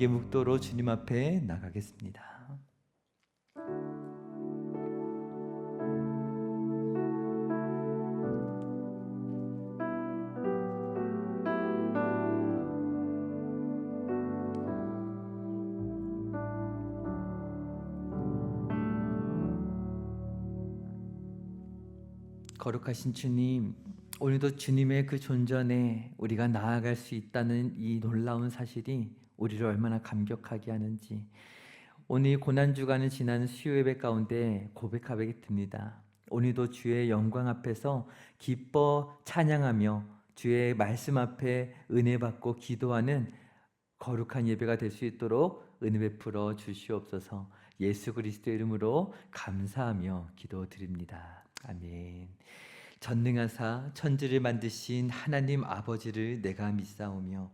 함께 묵도로 주님 앞에 나가겠습니다. 거룩하신 주님, 오늘도 주님의 그 존전에 우리가 나아갈 수 있다는 이 놀라운 사실이 우리를 얼마나 감격하게 하는지 오늘 고난주간을 지난 수요 예배 가운데 고백하게 됩니다. 오늘도 주의 영광 앞에서 기뻐 찬양하며 주의 말씀 앞에 은혜 받고 기도하는 거룩한 예배가 될 수 있도록 은혜 베풀어 주시옵소서. 예수 그리스도의 이름으로 감사하며 기도드립니다. 아멘. 전능하사 천지를 만드신 하나님 아버지를 내가 믿사오며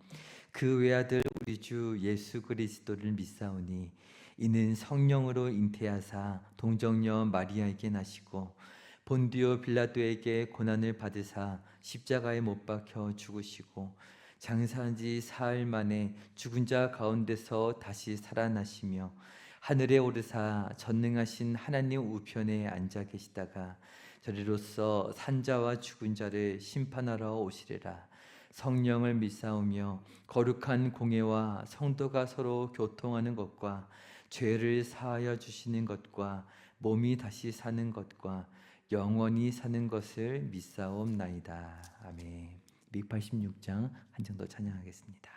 그 외아들 우리 주 예수 그리스도를 믿사오니 이는 성령으로 잉태하사 동정녀 마리아에게 나시고 본디오 빌라도에게 고난을 받으사 십자가에 못 박혀 죽으시고 장사한 지 사흘 만에 죽은 자 가운데서 다시 살아나시며 하늘에 오르사 전능하신 하나님 우편에 앉아 계시다가 저리로서 산자와 죽은 자를 심판하러 오시리라. 성령을 믿사오며 거룩한 공회와 성도가 서로 교통하는 것과 죄를 사하여 주시는 것과 몸이 다시 사는 것과 영원히 사는 것을 믿사옵나이다. 아멘. 186장 한 장 더 찬양하겠습니다.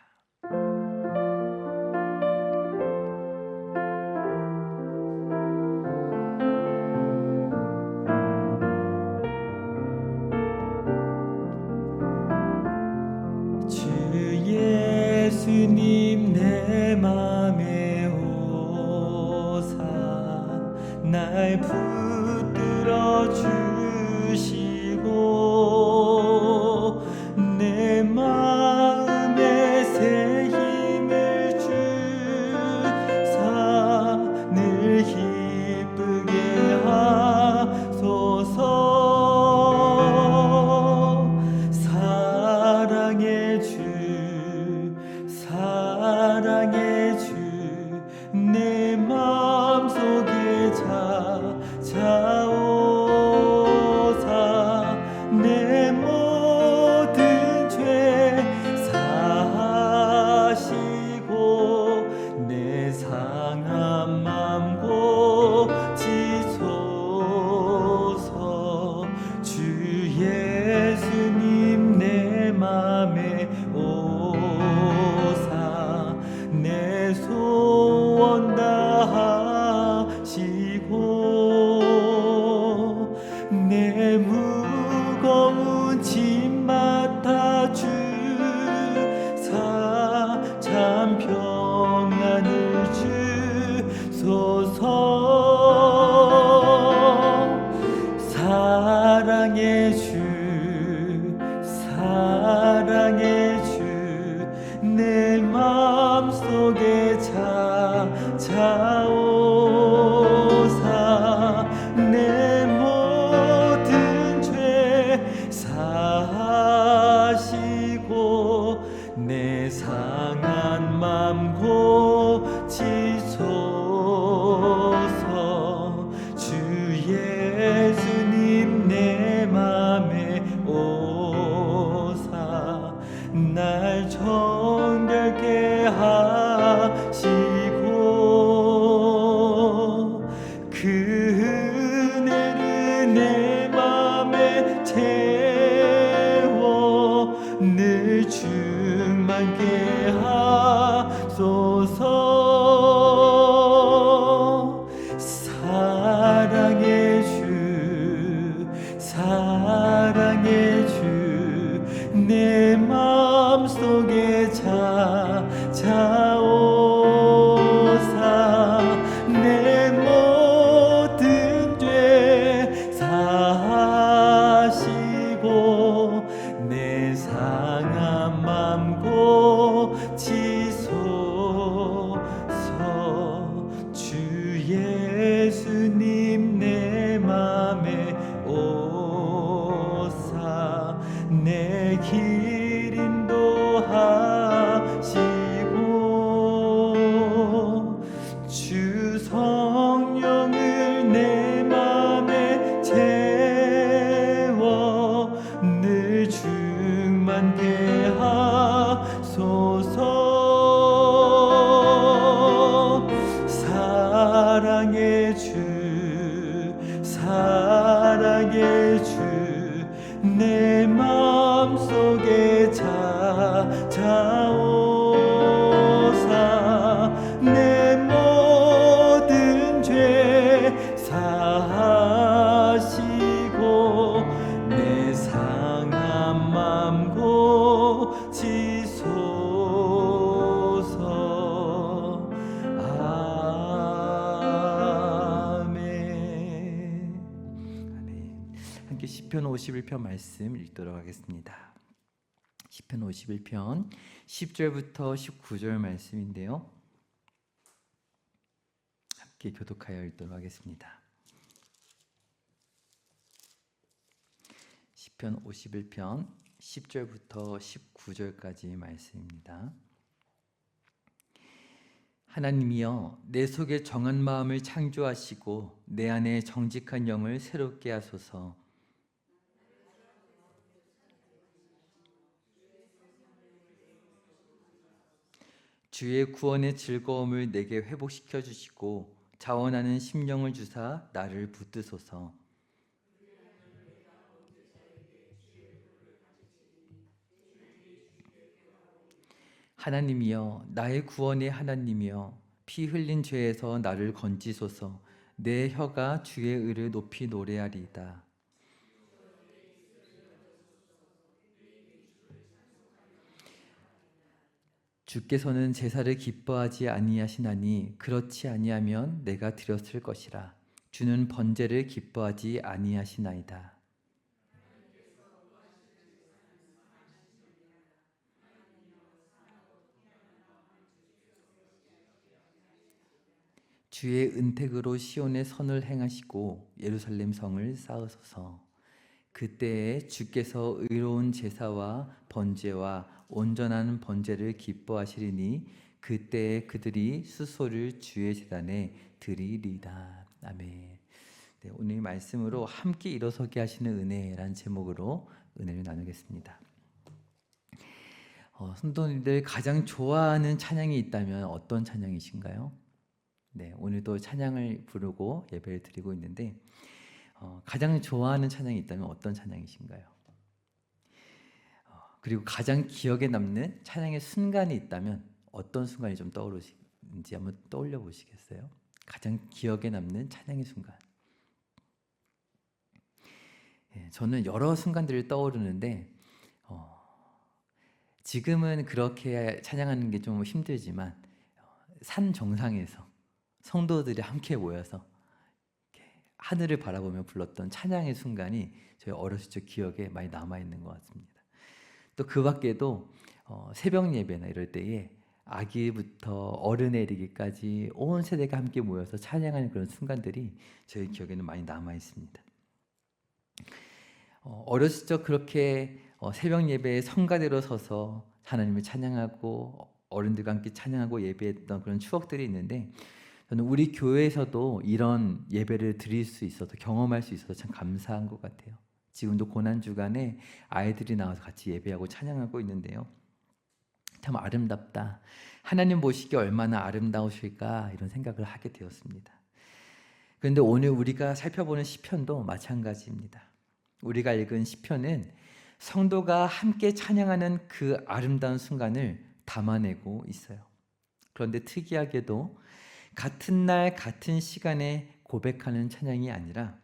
예수님 내 맘에 오사 날 붙들어 주시고 내 마음에 새 힘을 주사 늘 기쁘게 하소서. 사랑의 주 내 마음속에 찾아오사 내 모든 죄 사하시고 내 상한 맘 고치소서. 주 예수님 내 맘에 오사 내 소원 다하시고 내 무거운 짐 맡아 주사 참 평안을 주소서. 사랑의 주 내 마음속에 찾아오사 내 모든 죄 사하시고 내 상한 맘 고치소서. 주 예수님 내 맘에 오사 날 정결케 하시고 그 은혜를 내 맘에 채워 늘 충만케 하소서. 사랑의 주 내 마음속에 찾아오사 내 모든 죄 사하시고 내 상한 맘 고치소서. 주 예수님 내 맘에 오사 내 길 인도하시고 시편 51편 말씀 읽도록 하겠습니다. 시편 51편 10절부터 19절 말씀인데요. 함께 교독하여 읽도록 하겠습니다. 시편 51편 10절부터 19절까지 말씀입니다. 하나님이여, 내 속에 정한 마음을 창조하시고 내 안에 정직한 영을 새롭게 하소서. 주의 구원의 즐거움을 내게 회복시켜 주시고 자원하는 심령을 주사 나를 붙드소서. 하나님이여, 나의 구원의 하나님이여, 피 흘린 죄에서 나를 건지소서. 내 혀가 주의 의를 높이 노래하리이다. 주께서는 제사를 기뻐하지 아니하시나니 그렇지 아니하면 내가 드렸을 것이라. 주는 번제를 기뻐하지 아니하시나이다. 주의 은택으로 시온의 선을 행하시고 예루살렘 성을 쌓으소서. 그때에 주께서 의로운 제사와 번제와 온전한 번제를 기뻐하시리니 그때에 그들이 수소를 주의 제단에 드리리다. 아멘. 네, 오늘 말씀으로 함께 일어서게 하시는 은혜라는 제목으로 은혜를 나누겠습니다. 성도님들 가장 좋아하는 찬양이 있다면 어떤 찬양이신가요? 네, 오늘도 찬양을 부르고 예배를 드리고 있는데 가장 좋아하는 찬양이 있다면 어떤 찬양이신가요? 그리고 가장 기억에 남는 찬양의 순간이 있다면 어떤 순간이 좀 떠오르시는지 한번 떠올려 보시겠어요? 가장 기억에 남는 찬양의 순간. 저는 여러 순간들이 떠오르는데 지금은 그렇게 찬양하는 게 좀 힘들지만 산 정상에서 성도들이 함께 모여서 하늘을 바라보며 불렀던 찬양의 순간이 저희 어렸을 적 기억에 많이 남아있는 것 같습니다. 또 그 밖에도 새벽 예배나 이럴 때에 아기부터 어른에 이르기까지 온 세대가 함께 모여서 찬양하는 그런 순간들이 저희 기억에는 많이 남아있습니다. 어렸을 적 그렇게 새벽 예배에 성가대로 서서 하나님을 찬양하고 어른들과 함께 찬양하고 예배했던 그런 추억들이 있는데 저는 우리 교회에서도 이런 예배를 드릴 수 있어서 경험할 수 있어서 참 감사한 것 같아요. 지금도 고난주간에 아이들이 나와서 같이 예배하고 찬양하고 있는데요. 참 아름답다. 하나님 보시기에 얼마나 아름다우실까 이런 생각을 하게 되었습니다. 그런데 오늘 우리가 살펴보는 시편도 마찬가지입니다. 우리가 읽은 시편은 성도가 함께 찬양하는 그 아름다운 순간을 담아내고 있어요. 그런데 특이하게도 같은 날 같은 시간에 고백하는 찬양이 아니라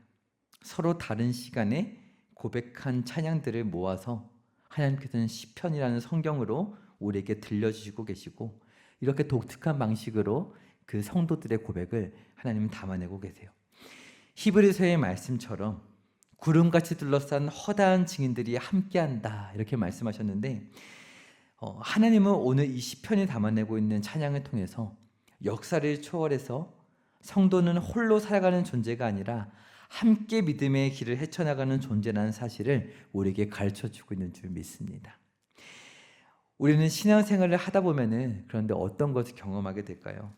서로 다른 시간에 고백한 찬양들을 모아서 하나님께서는 시편이라는 성경으로 우리에게 들려주시고 계시고 이렇게 독특한 방식으로 그 성도들의 고백을 하나님은 담아내고 계세요. 히브리서의 말씀처럼 구름같이 둘러싼 허다한 증인들이 함께한다 이렇게 말씀하셨는데 하나님은 오늘 이 시편이 담아내고 있는 찬양을 통해서 역사를 초월해서 성도는 홀로 살아가는 존재가 아니라 함께 믿음의 길을 헤쳐나가는 존재라는 사실을 우리에게 가르쳐주고 있는 줄 믿습니다. 우리는 신앙생활을 하다 보면은 그런데 어떤 것을 경험하게 될까요?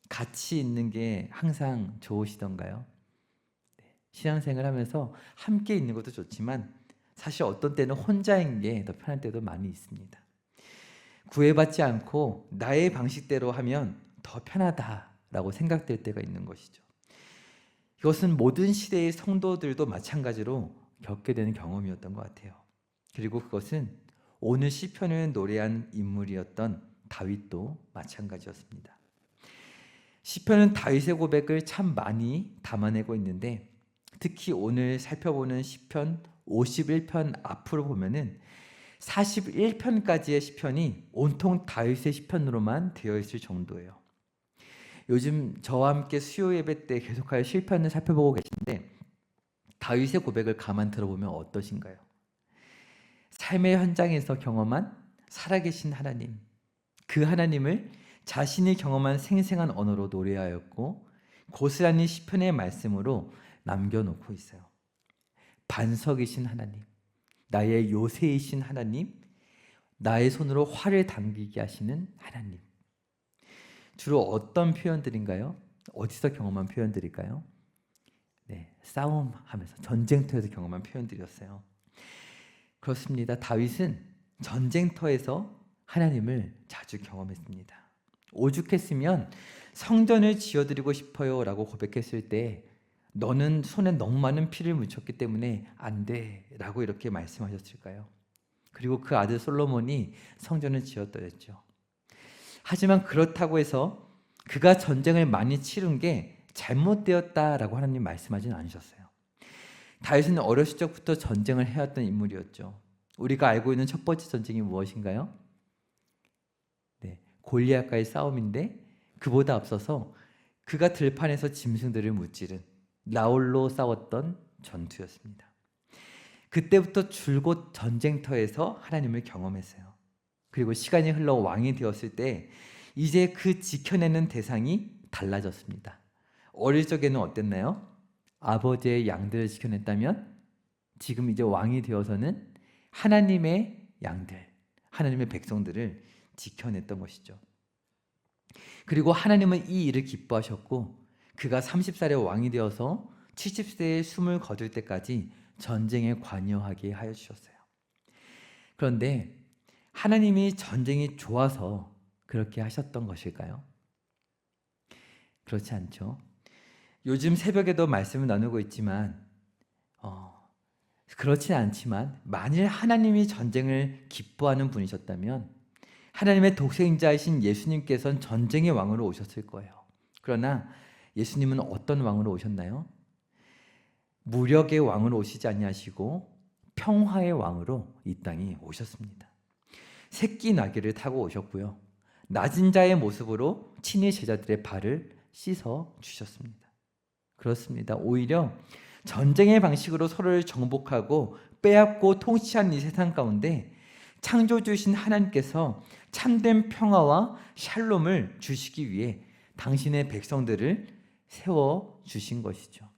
같이 있는 게 항상 좋으시던가요? 신앙생활 하면서 함께 있는 것도 좋지만 사실 어떤 때는 혼자인 게 더 편할 때도 많이 있습니다. 구애받지 않고 나의 방식대로 하면 더 편하다라고 생각될 때가 있는 것이죠. 이것은 모든 시대의 성도들도 마찬가지로 겪게 되는 경험이었던 것 같아요. 그리고 그것은 오늘 시편을 노래한 인물이었던 다윗도 마찬가지였습니다. 시편은 다윗의 고백을 참 많이 담아내고 있는데 특히 오늘 살펴보는 시편 51편 앞으로 보면은 41편까지의 시편이 온통 다윗의 시편으로만 되어 있을 정도예요. 요즘 저와 함께 수요 예배 때 계속하여 시편을 살펴보고 계신데 다윗의 고백을 가만 들어보면 어떠신가요? 삶의 현장에서 경험한 살아계신 하나님, 그 하나님을 자신이 경험한 생생한 언어로 노래하였고 고스란히 시편의 말씀으로 남겨놓고 있어요. 반석이신 하나님, 나의 요새이신 하나님, 나의 손으로 활을 당기게 하시는 하나님. 주로 어떤 표현들인가요? 어디서 경험한 표현들일까요? 네, 싸움하면서 전쟁터에서 경험한 표현들이었어요. 그렇습니다. 다윗은 전쟁터에서 하나님을 자주 경험했습니다. 오죽했으면 성전을 지어드리고 싶어요 라고 고백했을 때 너는 손에 너무 많은 피를 묻혔기 때문에 안 돼 라고 이렇게 말씀하셨을까요? 그리고 그 아들 솔로몬이 성전을 지었더랬죠. 하지만 그렇다고 해서 그가 전쟁을 많이 치른 게 잘못되었다라고 하나님 말씀하지는 않으셨어요. 다윗은 어렸을 적부터 전쟁을 해왔던 인물이었죠. 우리가 알고 있는 첫 번째 전쟁이 무엇인가요? 네, 골리앗과의 싸움인데 그보다 앞서서 그가 들판에서 짐승들을 무찌른 나홀로 싸웠던 전투였습니다. 그때부터 줄곧 전쟁터에서 하나님을 경험했어요. 그리고 시간이 흘러 왕이 되었을 때 이제 그 지켜내는 대상이 달라졌습니다. 어릴 적에는 어땠나요? 아버지의 양들을 지켜냈다면 지금 이제 왕이 되어서는 하나님의 양들, 하나님의 백성들을 지켜냈던 것이죠. 그리고 하나님은 이 일을 기뻐하셨고 그가 30살에 왕이 되어서 70세에 숨을 거둘 때까지 전쟁에 관여하게 하여 주셨어요. 그런데 하나님이 전쟁이 좋아서 그렇게 하셨던 것일까요? 그렇지 않죠. 요즘 새벽에도 말씀을 나누고 있지만 그렇진 않지만 만일 하나님이 전쟁을 기뻐하는 분이셨다면 하나님의 독생자이신 예수님께서는 전쟁의 왕으로 오셨을 거예요. 그러나 예수님은 어떤 왕으로 오셨나요? 무력의 왕으로 오시지 아니하시고 평화의 왕으로 이 땅에 오셨습니다. 새끼 나귀를 타고 오셨고요. 낮은 자의 모습으로 친히 제자들의 발을 씻어 주셨습니다. 그렇습니다. 오히려 전쟁의 방식으로 서로를 정복하고 빼앗고 통치한 이 세상 가운데 창조주신 하나님께서 참된 평화와 샬롬을 주시기 위해 당신의 백성들을 세워 주신 것이죠.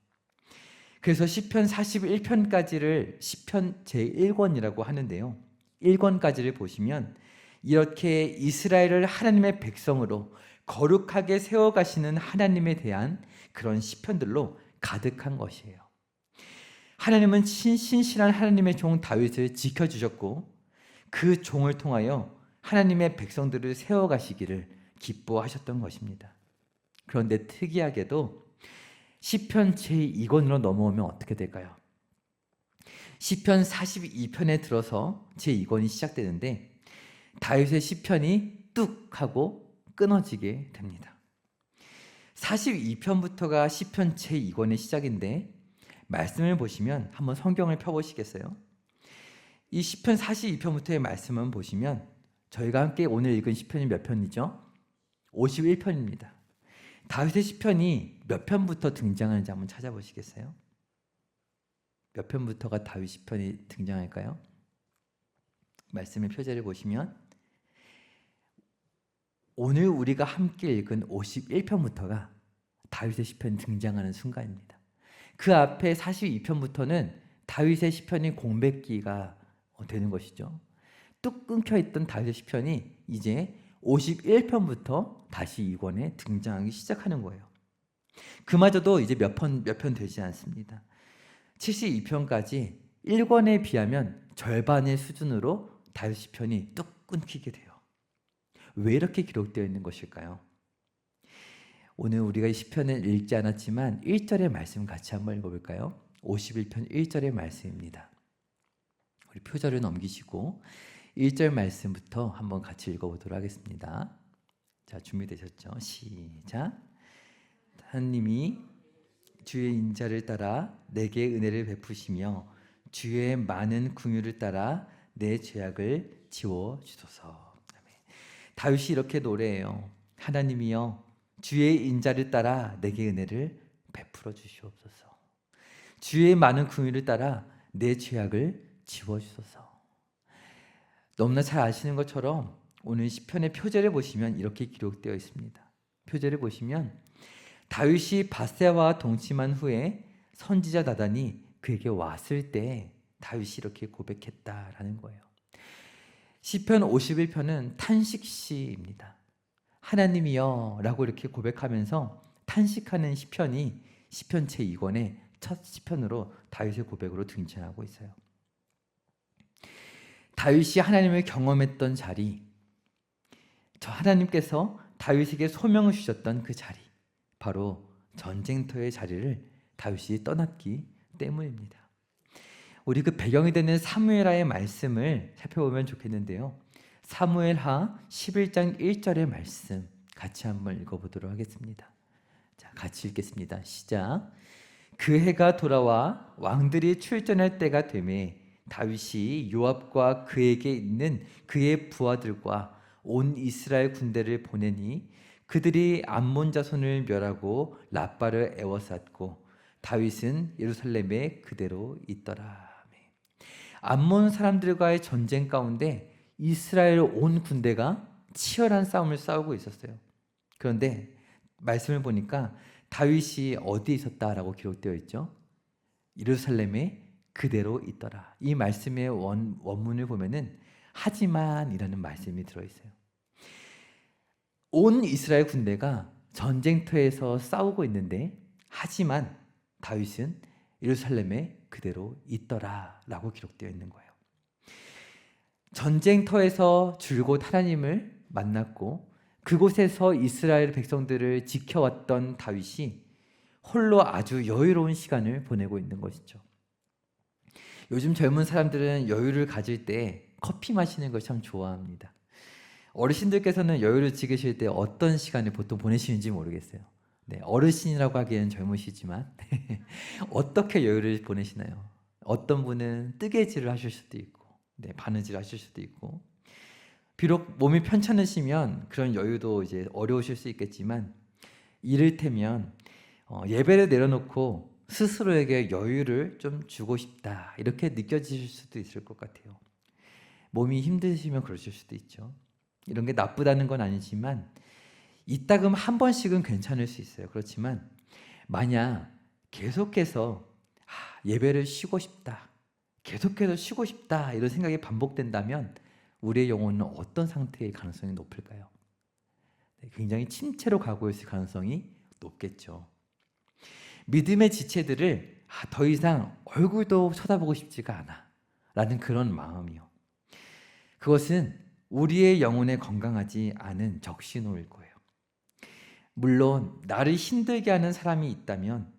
그래서 시편 41편까지를 시편 제1권이라고 하는데요. 1권까지를 보시면 이렇게 이스라엘을 하나님의 백성으로 거룩하게 세워가시는 하나님에 대한 그런 시편들로 가득한 것이에요. 하나님은 신실한 하나님의 종 다윗을 지켜주셨고 그 종을 통하여 하나님의 백성들을 세워가시기를 기뻐하셨던 것입니다. 그런데 특이하게도 시편 제2권으로 넘어오면 어떻게 될까요? 시편 42편에 들어서 제2권이 시작되는데 다윗의 시편이 뚝 하고 끊어지게 됩니다. 42편부터가 시편 제2권의 시작인데 말씀을 보시면 한번 성경을 펴보시겠어요? 이 시편 42편부터의 말씀을 보시면 저희가 함께 오늘 읽은 시편이 몇 편이죠? 51편입니다. 다윗의 시편이 몇 편부터 등장하는지 한번 찾아보시겠어요? 몇 편부터가 다윗 시편이 등장할까요? 말씀의 표제를 보시면 오늘 우리가 함께 읽은 51편부터가 다윗의 시편이 등장하는 순간입니다. 그 앞에 42편부터는 다윗의 시편이 공백기가 되는 것이죠. 뚝 끊겨있던 다윗의 시편이 이제 51편부터 다시 이권에 등장하기 시작하는 거예요. 그마저도 이제 몇 편 되지 않습니다. 72편까지 1권에 비하면 절반의 수준으로 다윗 시편이 뚝 끊기게 돼요. 왜 이렇게 기록되어 있는 것일까요? 오늘 우리가 이 시편을 읽지 않았지만 1절의 말씀 같이 한번 읽어볼까요? 51편 1절의 말씀입니다. 우리 표절을 넘기시고 1절 말씀부터 한번 같이 읽어보도록 하겠습니다. 자, 준비되셨죠? 시작. 하나님이 주의 인자를 따라 내게 은혜를 베푸시며 주의 많은 긍휼을 따라 내 죄악을 지워주소서. 다윗이 이렇게 노래해요. 하나님이여 주의 인자를 따라 내게 은혜를 베풀어 주시옵소서. 주의 많은 긍휼을 따라 내 죄악을 지워주소서. 너무나 잘 아시는 것처럼 오늘 시편의 표제를 보시면 이렇게 기록되어 있습니다. 표제를 보시면 다윗이 밧세바와 동침한 후에 선지자 나단이 그에게 왔을 때 다윗이 이렇게 고백했다라는 거예요. 시편 51편은 탄식시입니다. 하나님이여 라고 이렇게 고백하면서 탄식하는 시편이 시편 제2권의 첫 시편으로 다윗의 고백으로 등장하고 있어요. 다윗이 하나님을 경험했던 자리, 저 하나님께서 다윗에게 소명을 주셨던 그 자리, 바로 전쟁터의 자리를 다윗이 떠났기 때문입니다. 우리 그 배경이 되는 사무엘하의 말씀을 살펴보면 좋겠는데요. 사무엘하 11장 1절의 말씀 같이 한번 읽어보도록 하겠습니다. 자, 같이 읽겠습니다. 시작. 그 해가 돌아와 왕들이 출전할 때가 되매 다윗이 요압과 그에게 있는 그의 부하들과 온 이스라엘 군대를 보내니 그들이 암몬 자손을 멸하고 라빠를 에워쌌고 다윗은 예루살렘에 그대로 있더라. 암몬 사람들과의 전쟁 가운데 이스라엘 온 군대가 치열한 싸움을 싸우고 있었어요. 그런데 말씀을 보니까 다윗이 어디에 있었다라고 기록되어 있죠? 예루살렘에 그대로 있더라. 이 말씀의 원문을 보면은 하지만이라는 말씀이 들어있어요. 온 이스라엘 군대가 전쟁터에서 싸우고 있는데 하지만 다윗은 예루살렘에 그대로 있더라라고 기록되어 있는 거예요. 전쟁터에서 줄곧 하나님을 만났고 그곳에서 이스라엘 백성들을 지켜왔던 다윗이 홀로 아주 여유로운 시간을 보내고 있는 것이죠. 요즘 젊은 사람들은 여유를 가질 때 커피 마시는 걸 참 좋아합니다. 어르신들께서는 여유를 즐기실 때 어떤 시간을 보통 보내시는지 모르겠어요. 네, 어르신이라고 하기에는 젊으시지만 어떻게 여유를 보내시나요? 어떤 분은 뜨개질을 하실 수도 있고, 네, 바느질 하실 수도 있고, 비록 몸이 편찮으시면 그런 여유도 이제 어려우실 수 있겠지만, 이를테면 예배를 내려놓고 스스로에게 여유를 좀 주고 싶다 이렇게 느껴지실 수도 있을 것 같아요. 몸이 힘드시면 그러실 수도 있죠. 이런 게 나쁘다는 건 아니지만 이따금 한 번씩은 괜찮을 수 있어요. 그렇지만 만약 계속해서 예배를 쉬고 싶다, 계속해서 쉬고 싶다 이런 생각이 반복된다면 우리의 영혼은 어떤 상태의 가능성이 높을까요? 굉장히 침체로 가고 있을 가능성이 높겠죠. 믿음의 지체들을 더 이상 얼굴도 쳐다보고 싶지가 않아 라는 그런 마음이요. 그것은 우리의 영혼에 건강하지 않은 적신호일 거예요. 물론 나를 힘들게 하는 사람이 있다면,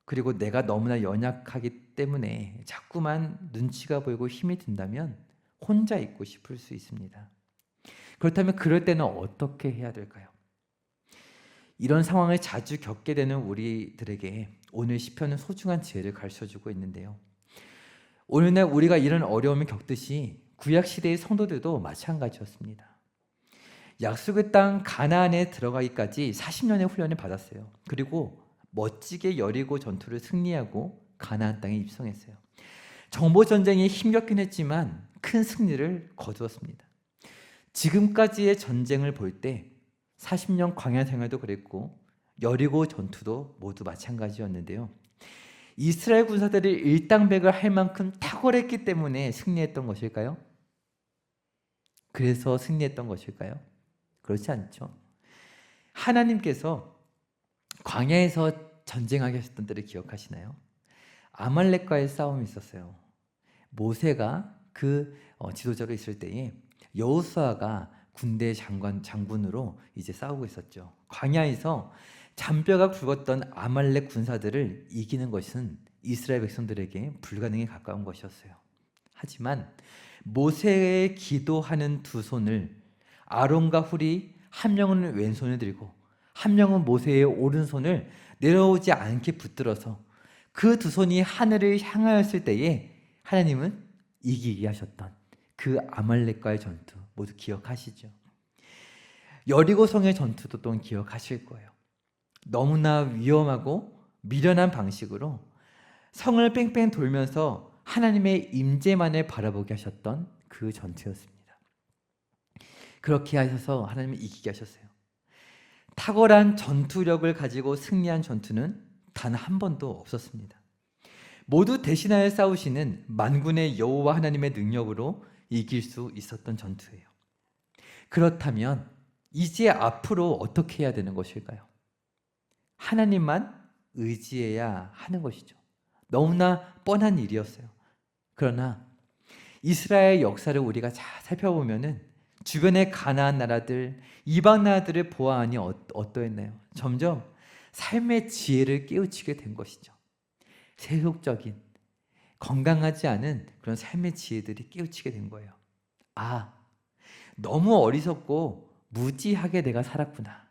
그리고 내가 너무나 연약하기 때문에 자꾸만 눈치가 보이고 힘이 든다면 혼자 있고 싶을 수 있습니다. 그렇다면 그럴 때는 어떻게 해야 될까요? 이런 상황을 자주 겪게 되는 우리들에게 오늘 시편은 소중한 지혜를 가르쳐주고 있는데요. 오늘날 우리가 이런 어려움을 겪듯이 구약시대의 성도들도 마찬가지였습니다. 약속의 땅 가나안에 들어가기까지 40년의 훈련을 받았어요. 그리고 멋지게 여리고 전투를 승리하고 가나안 땅에 입성했어요. 정보 전쟁이 힘겹긴 했지만 큰 승리를 거두었습니다. 지금까지의 전쟁을 볼 때 40년 광야 생활도 그랬고 여리고 전투도 모두 마찬가지였는데요. 이스라엘 군사들이 일당백을 할 만큼 탁월했기 때문에 승리했던 것일까요? 그래서 승리했던 것일까요? 그렇지 않죠. 하나님께서 광야에서 전쟁하게 하셨던 때를 기억하시나요? 아말렉과의 싸움이 있었어요. 모세가 그 지도자로 있을 때에 여호수아가 군대 장군으로 이제 싸우고 있었죠. 광야에서 잔뼈가 굵었던 아말렉 군사들을 이기는 것은 이스라엘 백성들에게 불가능에 가까운 것이었어요. 하지만 모세의 기도하는 두 손을 아론과 훌이 한 명은 왼손을 들고 한 명은 모세의 오른손을 내려오지 않게 붙들어서 그 두 손이 하늘을 향하였을 때에 하나님은 이기게 하셨던 그 아말렉과의 전투 모두 기억하시죠? 여리고성의 전투도 또한 기억하실 거예요. 너무나 위험하고 미련한 방식으로 성을 뺑뺑 돌면서 하나님의 임재만을 바라보게 하셨던 그 전투였습니다. 그렇게 하셔서 하나님이 이기게 하셨어요. 탁월한 전투력을 가지고 승리한 전투는 단 한 번도 없었습니다. 모두 대신하여 싸우시는 만군의 여호와 하나님의 능력으로 이길 수 있었던 전투예요. 그렇다면 이제 앞으로 어떻게 해야 되는 것일까요? 하나님만 의지해야 하는 것이죠. 너무나 뻔한 일이었어요. 그러나 이스라엘 역사를 우리가 잘 살펴보면은 주변의 가나안 나라들, 이방 나라들을 보아하니 어떠했나요? 점점 삶의 지혜를 깨우치게 된 것이죠. 세속적인, 건강하지 않은 그런 삶의 지혜들이 깨우치게 된 거예요. 아, 너무 어리석고 무지하게 내가 살았구나.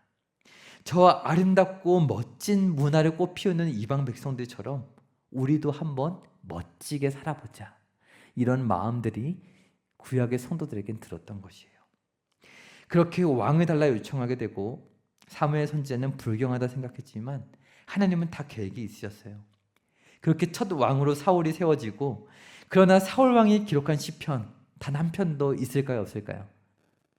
저 아름답고 멋진 문화를 꽃피우는 이방 백성들처럼 우리도 한번 멋지게 살아보자. 이런 마음들이 구약의 성도들에겐 들었던 것이에요. 그렇게 왕을 달라 요청하게 되고 사무엘 선지자는 불경하다 생각했지만 하나님은 다 계획이 있으셨어요. 그렇게 첫 왕으로 사울이 세워지고, 그러나 사울 왕이 기록한 시편 단 한 편도 있을까요, 없을까요?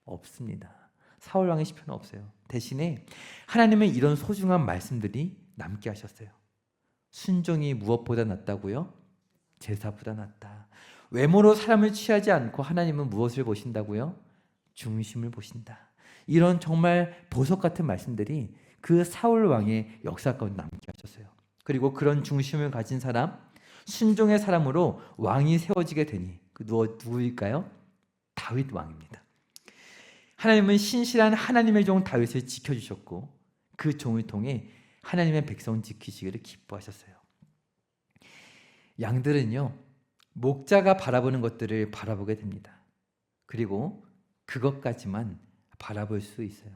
없습니다. 사울 왕의 시편은 없어요. 대신에 하나님은 이런 소중한 말씀들이 남게 하셨어요. 순종이 무엇보다 낫다고요? 제사보다 낫다. 외모로 사람을 취하지 않고 하나님은 무엇을 보신다고요? 중심을 보신다. 이런 정말 보석 같은 말씀들이 그 사울 왕의 역사 가운데 남게 하셨어요. 그리고 그런 중심을 가진 사람, 순종의 사람으로 왕이 세워지게 되니 누구일까요? 다윗 왕입니다. 하나님은 신실한 하나님의 종 다윗을 지켜주셨고 그 종을 통해 하나님의 백성 지키시기를 기뻐하셨어요. 양들은요, 목자가 바라보는 것들을 바라보게 됩니다. 그리고 그것까지만 바라볼 수 있어요.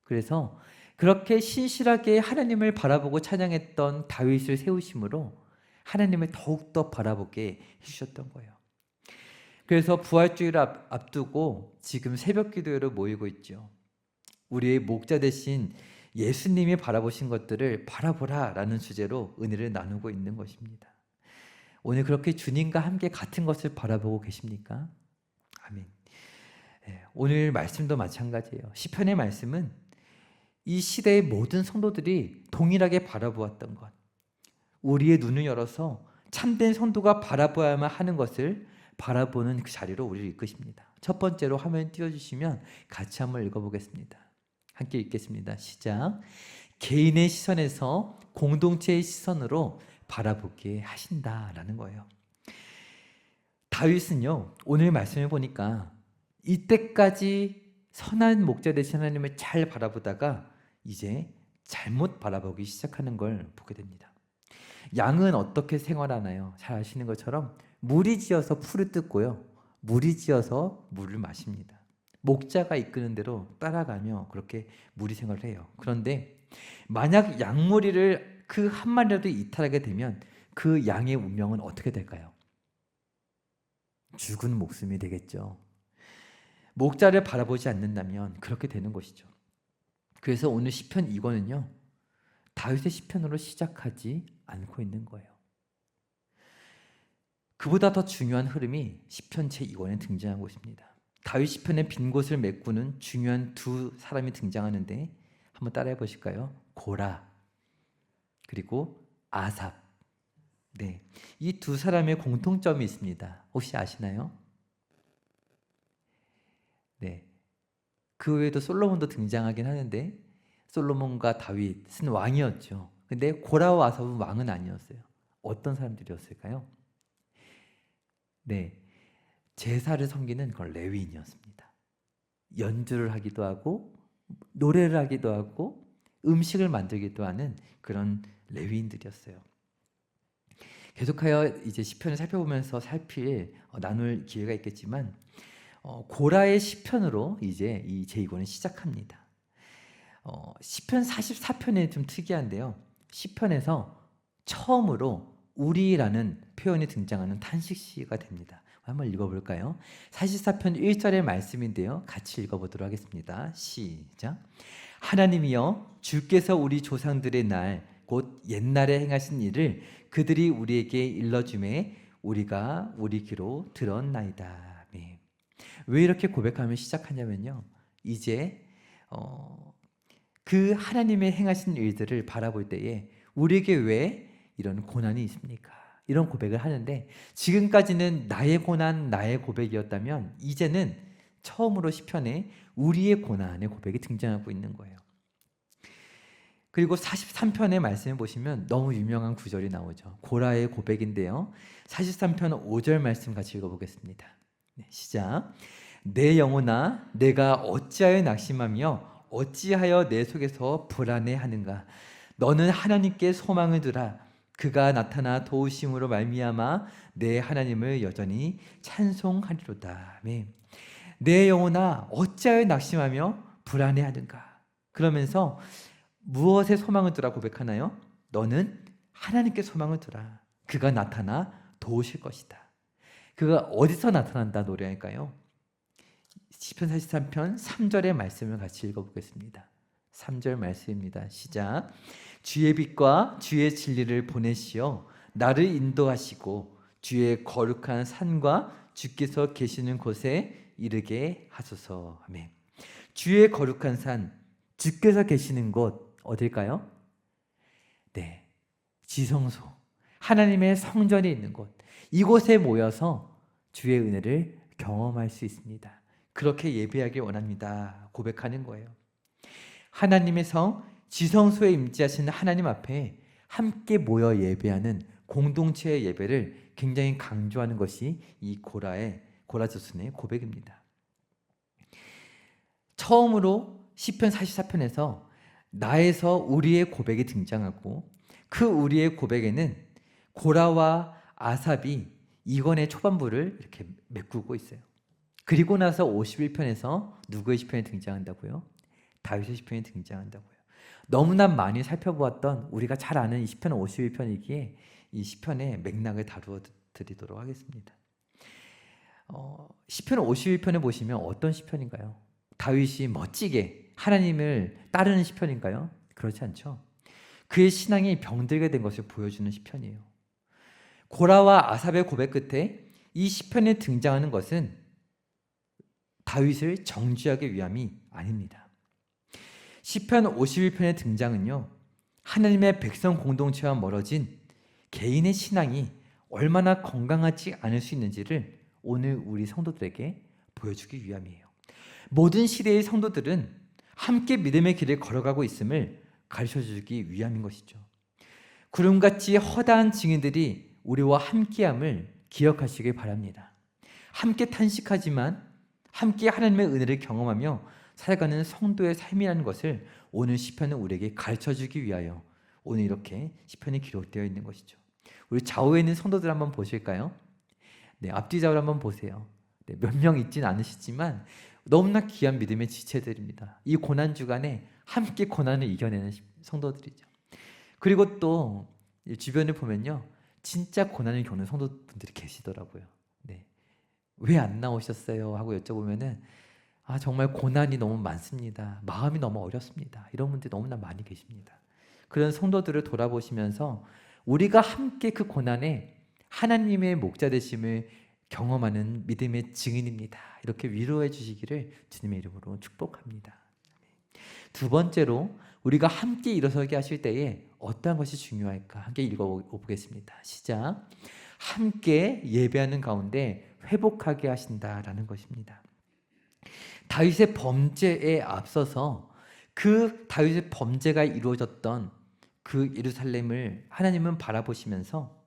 그래서 그렇게 신실하게 하나님을 바라보고 찬양했던 다윗을 세우심으로 하나님을 더욱더 바라보게 해주셨던 거예요. 그래서 부활주의를 앞두고 지금 새벽 기도회로 모이고 있죠. 우리의 목자 대신 예수님이 바라보신 것들을 바라보라 라는 주제로 은혜를 나누고 있는 것입니다. 오늘 그렇게 주님과 함께 같은 것을 바라보고 계십니까? 아멘. 오늘 말씀도 마찬가지예요. 시편의 말씀은 이 시대의 모든 성도들이 동일하게 바라보았던 것, 우리의 눈을 열어서 참된 성도가 바라보아야만 하는 것을 바라보는 그 자리로 우리를 이끄십니다. 첫 번째로 화면 띄워주시면 같이 한번 읽어보겠습니다. 함께 읽겠습니다. 시작. 개인의 시선에서 공동체의 시선으로 바라보게 하신다라는 거예요. 다윗은요, 오늘 말씀을 보니까 이때까지 선한 목자 되신 하나님을 잘 바라보다가 이제 잘못 바라보기 시작하는 걸 보게 됩니다. 양은 어떻게 생활하나요? 잘 아시는 것처럼 무리지어서 풀을 뜯고요, 무리지어서 물을 마십니다. 목자가 이끄는 대로 따라가며 그렇게 무리 생활을 해요. 그런데 만약 양무리를 그 한 마리라도 이탈하게 되면 그 양의 운명은 어떻게 될까요? 죽은 목숨이 되겠죠. 목자를 바라보지 않는다면 그렇게 되는 것이죠. 그래서 오늘 시편 2권은요, 다윗의 시편으로 시작하지 않고 있는 거예요. 그보다 더 중요한 흐름이 시편 제2권에 등장하고 있습니다. 다윗 시편의 빈 곳을 메꾸는 중요한 두 사람이 등장하는데 한번 따라해 보실까요? 고라 그리고 아삽. 네, 이 두 사람의 공통점이 있습니다. 혹시 아시나요? 네, 그 외에도 솔로몬도 등장하긴 하는데 솔로몬과 다윗은 왕이었죠. 근데 고라와 아삽은 왕은 아니었어요. 어떤 사람들이었을까요? 네, 제사를 섬기는 그런 레위인이었습니다. 연주를 하기도 하고 노래를 하기도 하고 음식을 만들기도 하는 그런 레위인들이었어요. 계속하여 이제 시편을 살펴보면서 나눌 기회가 있겠지만 고라의 시편으로 이제 이 제2권을 시작합니다. 시편 44편이 좀 특이한데요. 시편에서 처음으로 우리라는 표현이 등장하는 탄식시가 됩니다. 한번 읽어볼까요? 44편 1절의 말씀인데요, 같이 읽어보도록 하겠습니다. 시작. 하나님이여, 주께서 우리 조상들의 날 곧 옛날에 행하신 일을 그들이 우리에게 일러주매 우리가 우리 귀로 들었나이다. 아멘. 왜 이렇게 고백하며 시작하냐면요, 이제 그 하나님의 행하신 일들을 바라볼 때에 우리에게 왜 이런 고난이 있습니까? 이런 고백을 하는데, 지금까지는 나의 고난, 나의 고백이었다면 이제는 처음으로 시편에 우리의 고난의 고백이 등장하고 있는 거예요. 그리고 43편의 말씀을 보시면 너무 유명한 구절이 나오죠. 고라의 고백인데요, 43편 5절 말씀 같이 읽어보겠습니다. 네, 시작. 내 영혼아, 내가 어찌하여 낙심하며 어찌하여 내 속에서 불안해하는가? 너는 하나님께 소망을 두라. 그가 나타나 도우심으로 말미암아 내 하나님을 여전히 찬송하리로다. 아멘. 내 영혼아, 어찌하여 낙심하며 불안해하는가? 그러면서 무엇에 소망을 두라 고백하나요? 너는 하나님께 소망을 두라. 그가 나타나 도우실 것이다. 그가 어디서 나타난다 노래할까요? 시편 43편 3절의 말씀을 같이 읽어보겠습니다. 3절 말씀입니다. 시작. 주의 빛과 주의 진리를 보내시어 나를 인도하시고 주의 거룩한 산과 주께서 계시는 곳에 이르게 하소서. 아멘. 주의 거룩한 산, 주께서 계시는 곳 어딜까요? 네, 지성소, 하나님의 성전이 있는 곳, 이곳에 모여서 주의 은혜를 경험할 수 있습니다. 그렇게 예배하길 원합니다. 고백하는 거예요. 하나님의 성, 지성소에 임재하시는 하나님 앞에 함께 모여 예배하는 공동체의 예배를 굉장히 강조하는 것이 이 고라조슨의 고백입니다. 처음으로 시편 44편에서 나에서 우리의 고백이 등장하고, 그 우리의 고백에는 고라와 아삽이 이권의 초반부를 이렇게 메꾸고 있어요. 그리고 나서 51편에서 누구의 시편이 등장한다고요? 다윗의 시편이 등장한다고요. 너무나 많이 살펴보았던 우리가 잘 아는 이 시편 51편이기에 이 시편의 맥락을 다루어 드리도록 하겠습니다. 시편 51편을 보시면 어떤 시편인가요? 다윗이 멋지게 하나님을 따르는 시편인가요? 그렇지 않죠. 그의 신앙이 병들게 된 것을 보여주는 시편이에요. 고라와 아삽의 고백 끝에 이 시편에 등장하는 것은 다윗을 정죄하기 위함이 아닙니다. 시편 51편의 등장은요, 하나님의 백성 공동체와 멀어진 개인의 신앙이 얼마나 건강하지 않을 수 있는지를 오늘 우리 성도들에게 보여주기 위함이에요. 모든 시대의 성도들은 함께 믿음의 길을 걸어가고 있음을 가르쳐주기 위함인 것이죠. 구름같이 허다한 증인들이 우리와 함께함을 기억하시길 바랍니다. 함께 탄식하지만 함께 하나님의 은혜를 경험하며 살아가는 성도의 삶이라는 것을 오늘 시편은 우리에게 가르쳐주기 위하여 오늘 이렇게 시편이 기록되어 있는 것이죠. 우리 좌우에 있는 성도들 한번 보실까요? 네, 앞뒤 좌우를 한번 보세요. 네, 몇 명 있진 않으시지만 너무나 귀한 믿음의 지체들입니다. 이 고난 주간에 함께 고난을 이겨내는 성도들이죠. 그리고 또 주변을 보면요, 진짜 고난을 겪는 성도분들이 계시더라고요. 네, 왜 안 나오셨어요? 하고 여쭤보면은 정말 고난이 너무 많습니다. 마음이 너무 어렵습니다. 이런 분들이 너무나 많이 계십니다. 그런 성도들을 돌아보시면서 우리가 함께 그 고난에 하나님의 목자 되심을 경험하는 믿음의 증인입니다. 이렇게 위로해 주시기를 주님의 이름으로 축복합니다. 두 번째로 우리가 함께 일어서게 하실 때에 어떠한 것이 중요할까? 함께 읽어보겠습니다. 시작. 함께 예배하는 가운데 회복하게 하신다라는 것입니다. 다윗의 범죄에 앞서서 그 다윗의 범죄가 이루어졌던 그 예루살렘을 하나님은 바라보시면서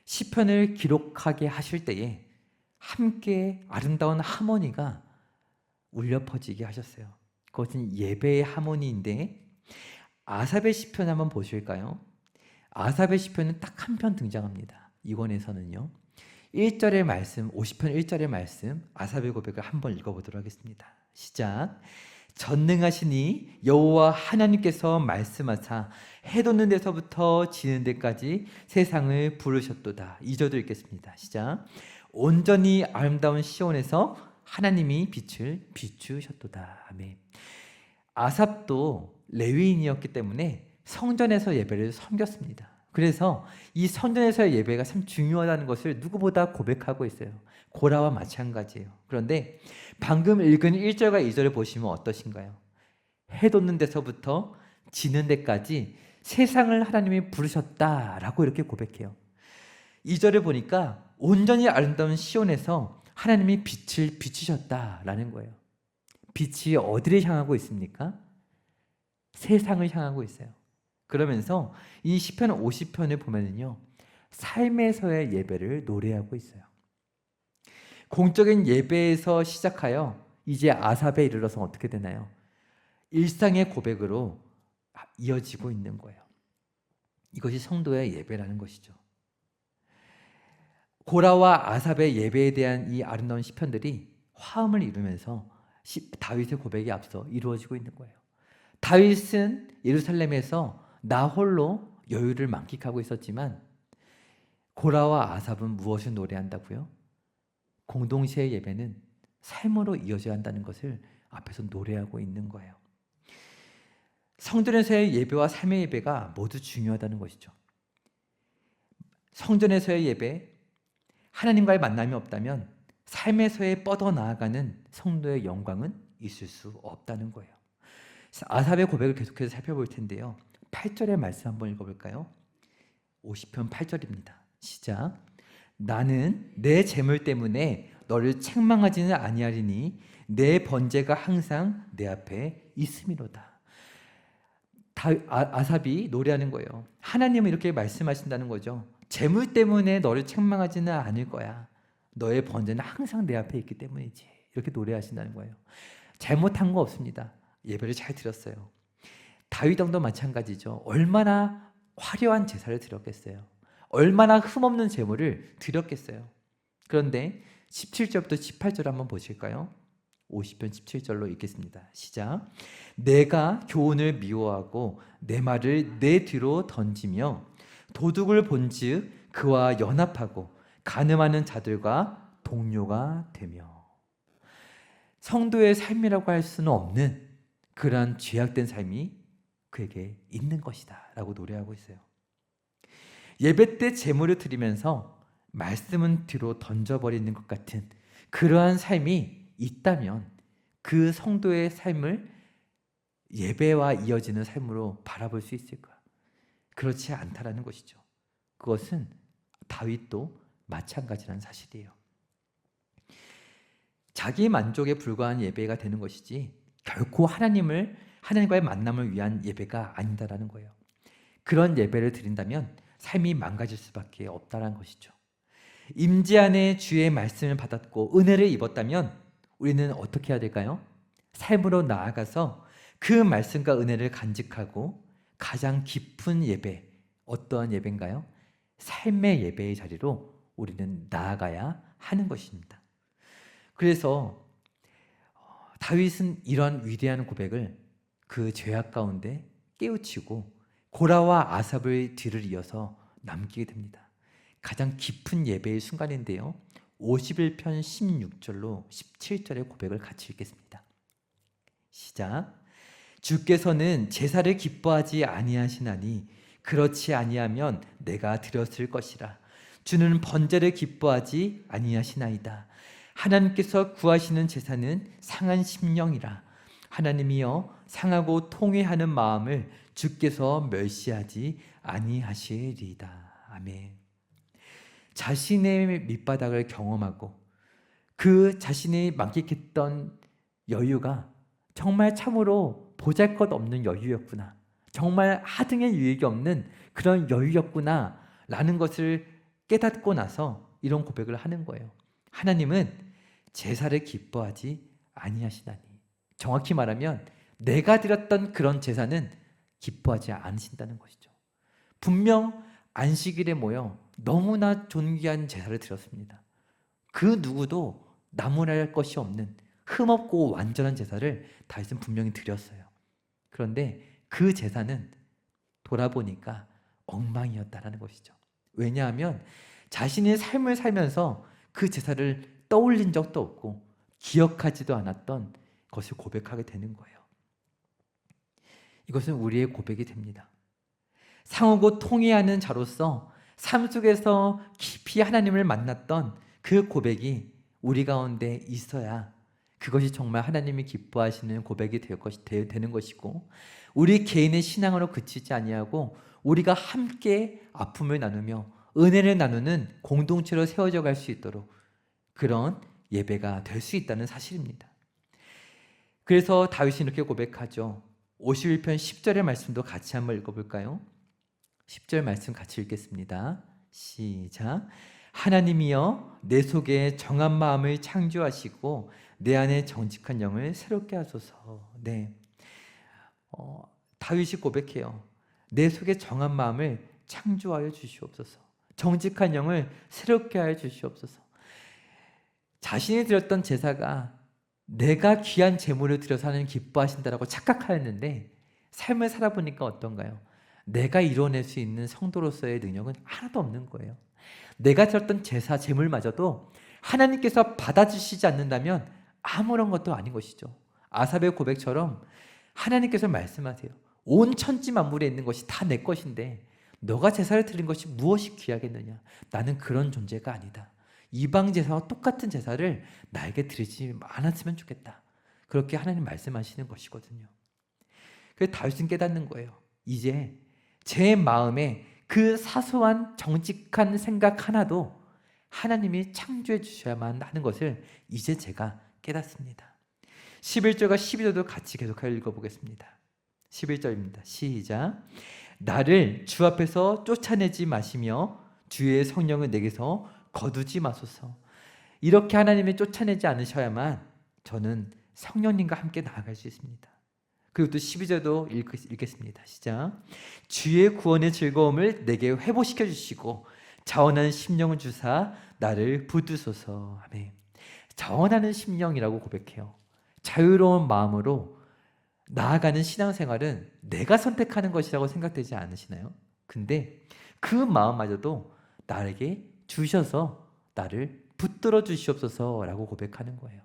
시편을 기록하게 하실 때에 함께 아름다운 하모니가 울려 퍼지게 하셨어요. 그것은 예배의 하모니인데, 아삽의 시편 한번 보실까요? 아삽의 시편은 딱 한 편 등장합니다. 이권에서는요. 1절의 말씀, 50편 1절의 말씀, 아삽의 고백을 한번 읽어보도록 하겠습니다. 시작. 전능하시니 여호와 하나님께서 말씀하사 해 돋는 데서부터 지는 데까지 세상을 부르셨도다. 2절도 읽겠습니다. 시작. 온전히 아름다운 시온에서 하나님이 빛을 비추셨도다. 아멘. 아삽도 레위인이었기 때문에 성전에서 예배를 섬겼습니다. 그래서 이 성전에서의 예배가 참 중요하다는 것을 누구보다 고백하고 있어요. 고라와 마찬가지예요. 그런데 방금 읽은 1절과 2절을 보시면 어떠신가요? 해 돋는 데서부터 지는 데까지 세상을 하나님이 부르셨다라고 이렇게 고백해요. 2절을 보니까 온전히 아름다운 시온에서 하나님이 빛을 비추셨다라는 거예요. 빛이 어디를 향하고 있습니까? 세상을 향하고 있어요. 그러면서 이 시편 50편을 보면은요, 삶에서의 예배를 노래하고 있어요. 공적인 예배에서 시작하여 이제 아삽에 이르러서 어떻게 되나요? 일상의 고백으로 이어지고 있는 거예요. 이것이 성도의 예배라는 것이죠. 고라와 아삽의 예배에 대한 이 아름다운 시편들이 화음을 이루면서 다윗의 고백에 앞서 이루어지고 있는 거예요. 다윗은 예루살렘에서 나 홀로 여유를 만끽하고 있었지만 고라와 아삽은 무엇을 노래한다고요? 공동체의 예배는 삶으로 이어져야 한다는 것을 앞에서 노래하고 있는 거예요. 성전에서의 예배와 삶의 예배가 모두 중요하다는 것이죠. 성전에서의 예배, 하나님과의 만남이 없다면 삶에서의 뻗어나아가는 성도의 영광은 있을 수 없다는 거예요. 아삽의 고백을 계속해서 살펴볼 텐데요. 8절의 말씀 한번 읽어볼까요? 50편 8절입니다. 시작. 나는 내 재물 때문에 너를 책망하지는 아니하리니 내 번제가 항상 내 앞에 있음이로다. 아삽이 노래하는 거예요. 하나님은 이렇게 말씀하신다는 거죠. 재물 때문에 너를 책망하지는 않을 거야. 너의 번제는 항상 내 앞에 있기 때문이지. 이렇게 노래하신다는 거예요. 잘못한 거 없습니다. 예배를 잘 드렸어요. 다윗 왕도 마찬가지죠. 얼마나 화려한 제사를 드렸겠어요. 얼마나 흠없는 제물을 드렸겠어요. 그런데 17절부터 18절 한번 보실까요? 50편 17절로 읽겠습니다. 시작. 내가 교훈을 미워하고 내 말을 내 뒤로 던지며 도둑을 본즉 그와 연합하고 간음하는 자들과 동료가 되며. 성도의 삶이라고 할 수는 없는 그러한 죄악된 삶이 그에게 있는 것이다 라고 노래하고 있어요. 예배 때 제물을 드리면서 말씀은 뒤로 던져버리는 것 같은 그러한 삶이 있다면 그 성도의 삶을 예배와 이어지는 삶으로 바라볼 수 있을까? 그렇지 않다라는 것이죠. 그것은 다윗도 마찬가지라는 사실이에요. 자기 만족에 불과한 예배가 되는 것이지 결코 하나님과의 만남을 위한 예배가 아니다라는 거예요. 그런 예배를 드린다면 삶이 망가질 수밖에 없다는 것이죠. 임재 안에 주의 말씀을 받았고 은혜를 입었다면 우리는 어떻게 해야 될까요? 삶으로 나아가서 그 말씀과 은혜를 간직하고 가장 깊은 예배, 어떠한 예배인가요? 삶의 예배의 자리로 우리는 나아가야 하는 것입니다. 그래서 다윗은 이런 위대한 고백을 그 죄악 가운데 깨우치고 고라와 아삽의 뒤를 이어서 남기게 됩니다. 가장 깊은 예배의 순간인데요. 51편 16절로 17절의 고백을 같이 읽겠습니다. 시작. 주께서는 제사를 기뻐하지 아니하시나니 그렇지 아니하면 내가 드렸을 것이라. 주는 번제를 기뻐하지 아니하시나이다. 하나님께서 구하시는 제사는 상한 심령이라. 하나님이여 상하고 통회하는 마음을 주께서 멸시하지 아니하시리이다. 아멘. 자신의 밑바닥을 경험하고 그 자신이 만끽했던 여유가 정말 참으로 보잘것없는 여유였구나. 정말 하등의 유익이 없는 그런 여유였구나 라는 것을 깨닫고 나서 이런 고백을 하는 거예요. 하나님은 제사를 기뻐하지 아니하시나니. 정확히 말하면 내가 드렸던 그런 제사는 기뻐하지 않으신다는 것이죠. 분명 안식일에 모여 너무나 존귀한 제사를 드렸습니다. 그 누구도 나무랄 것이 없는 흠없고 완전한 제사를 다윗은 분명히 드렸어요. 그런데 그 제사는 돌아보니까 엉망이었다는 것이죠. 왜냐하면 자신의 삶을 살면서 그 제사를 떠올린 적도 없고 기억하지도 않았던 것을 고백하게 되는 거예요. 이것은 우리의 고백이 됩니다. 상하고 통회하는 자로서 삶 속에서 깊이 하나님을 만났던 그 고백이 우리 가운데 있어야 그것이 정말 하나님이 기뻐하시는 고백이 되는 것이고, 우리 개인의 신앙으로 그치지 아니하고 우리가 함께 아픔을 나누며 은혜를 나누는 공동체로 세워져 갈 수 있도록 그런 예배가 될 수 있다는 사실입니다. 그래서 다윗이 이렇게 고백하죠. 51편 10절의 말씀도 같이 한번 읽어볼까요? 10절 말씀 같이 읽겠습니다. 시작. 하나님이여 내 속에 정한 마음을 창조하시고 내 안에 정직한 영을 새롭게 하소서. 네, 다윗이 고백해요. 내 속에 정한 마음을 창조하여 주시옵소서. 정직한 영을 새롭게 하여 주시옵소서. 자신이 드렸던 제사가 내가 귀한 제물을 드려서 하나님 기뻐하신다라고 착각하였는데 삶을 살아보니까 어떤가요? 내가 이뤄낼 수 있는 성도로서의 능력은 하나도 없는 거예요. 내가 드렸던 제사, 제물마저도 하나님께서 받아주시지 않는다면 아무런 것도 아닌 것이죠. 아삽의 고백처럼 하나님께서 말씀하세요. 온 천지 만물에 있는 것이 다 내 것인데 너가 제사를 드린 것이 무엇이 귀하겠느냐? 나는 그런 존재가 아니다. 이방 제사와 똑같은 제사를 나에게 드리지 않았으면 좋겠다. 그렇게 하나님 말씀하시는 것이거든요. 그래서 다윗은 깨닫는 거예요. 이제 제 마음에 그 사소한 정직한 생각 하나도 하나님이 창조해 주셔야만 하는 것을 이제 제가 깨닫습니다. 11절과 12절도 같이 계속하여 읽어보겠습니다. 11절입니다. 시작. 나를 주 앞에서 쫓아내지 마시며 주의 성령을 내게서 거두지 마소서. 이렇게 하나님이 쫓아내지 않으셔야만 저는 성령님과 함께 나아갈 수 있습니다. 그리고 또 12절도 읽겠습니다. 시작. 주의 구원의 즐거움을 내게 회복시켜 주시고 자원하는 심령을 주사 나를 붙드소서. 아멘. 자원하는 심령이라고 고백해요. 자유로운 마음으로 나아가는 신앙생활은 내가 선택하는 것이라고 생각되지 않으시나요? 근데 그 마음마저도 나에게 주셔서 나를 붙들어 주시옵소서라고 고백하는 거예요.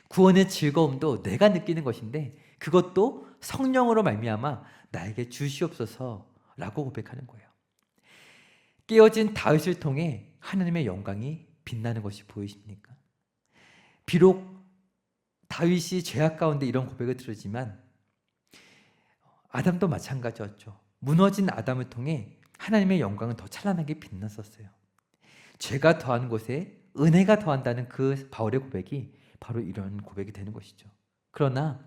구원의 즐거움도 내가 느끼는 것인데 그것도 성령으로 말미암아 나에게 주시옵소서라고 고백하는 거예요. 깨어진 다윗을 통해 하나님의 영광이 빛나는 것이 보이십니까? 비록 다윗이 죄악 가운데 이런 고백을 들었지만 아담도 마찬가지였죠. 무너진 아담을 통해 하나님의 영광은 더 찬란하게 빛났었어요. 죄가 더한 곳에 은혜가 더한다는 그 바울의 고백이 바로 이런 고백이 되는 것이죠. 그러나